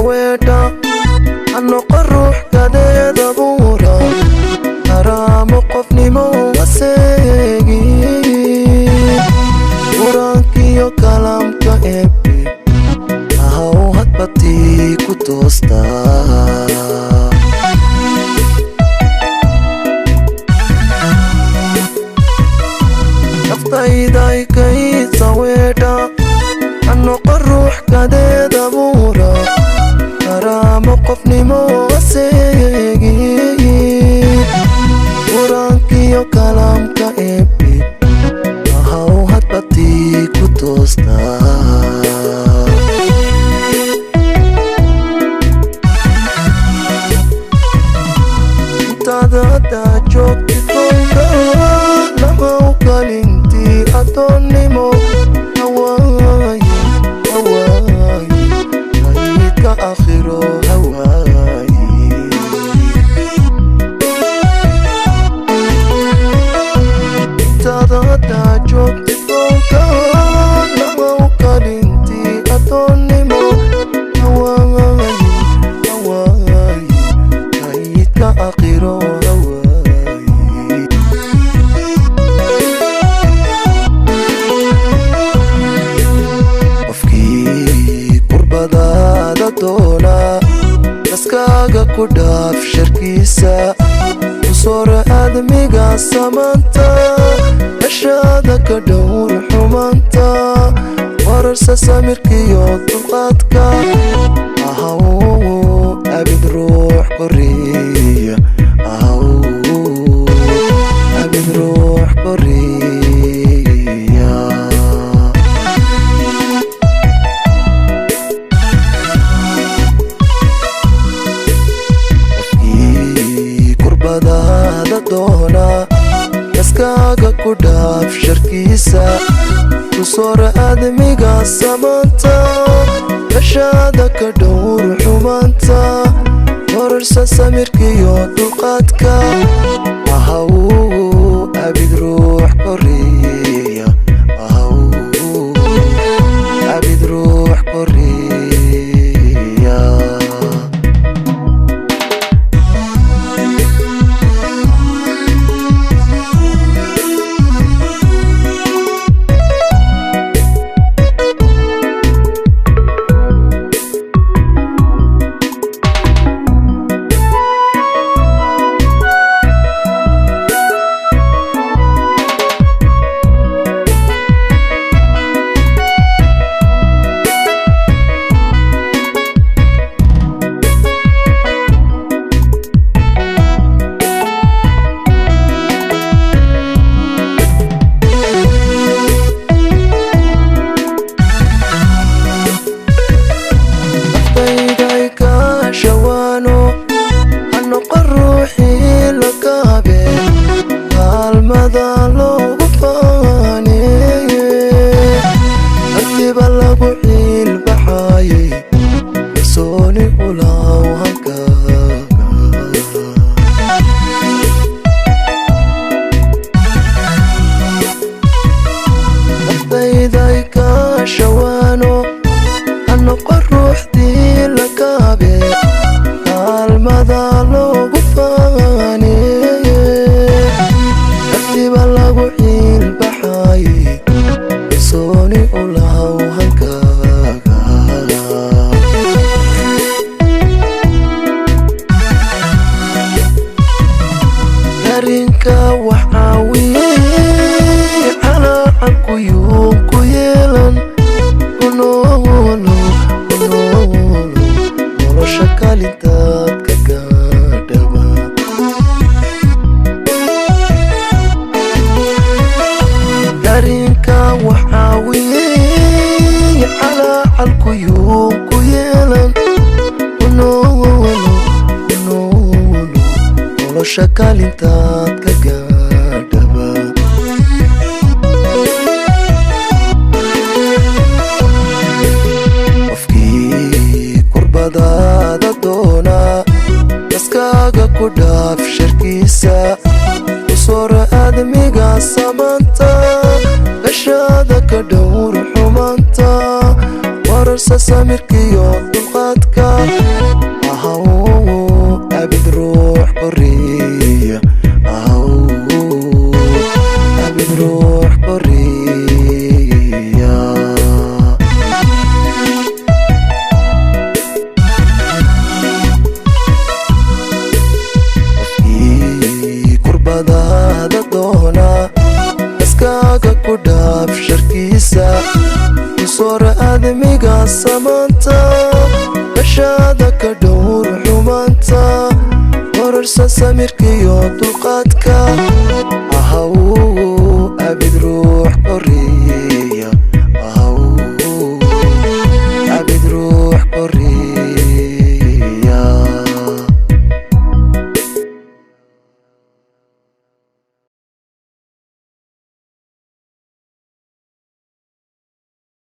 سويدا أنو قروح كده دبورا ترى موقفني مو وسيجي قرانكي يو كلام كأبي أهو هتبتي كتوستا نفتايداي كي سويدا أنو قروح كده دبورا ترى موقفني مو وسيجي قرانكي يو كلام كأبي أهو هتبتي كتوستا انتادادا جوكي كونغا لما وكالنتي أتونيمو هواي هواي هايك آخرو هواي انتادادا جوكي كونغا لما وكالنتي أتونيمو هواي هواي هايك آخرو هواي qofkii qurbadaada doona daskaaga ku dhaaf sharkiisa u soora aadamiga samaanta ashaada ka dhowr xumaanta wararsa samirkiyo dulqaadka ahaw abid ruux koriya ahaw abid ruux koriya kurbadaada doona daskaaga ku dhaaf sharkiisa ku soora aadamiga samaanta ashaada ka dhowr xumaanta wararsa samirkiyo dulqaadka ahaw abid ruux koriya ahaw abid ruux koriya shakalintaad ka gaadhaba qofkii kurbadaada doona daskaaga ku dhaaf sharkiisa u soora aadamiga samaanta ashaada ka dhowr xumaanta wararsa samirkiyo dulqaadka وصور آدميقا سمانتا بشادك دور حمانتا وررسا سميركيو دلقاتكا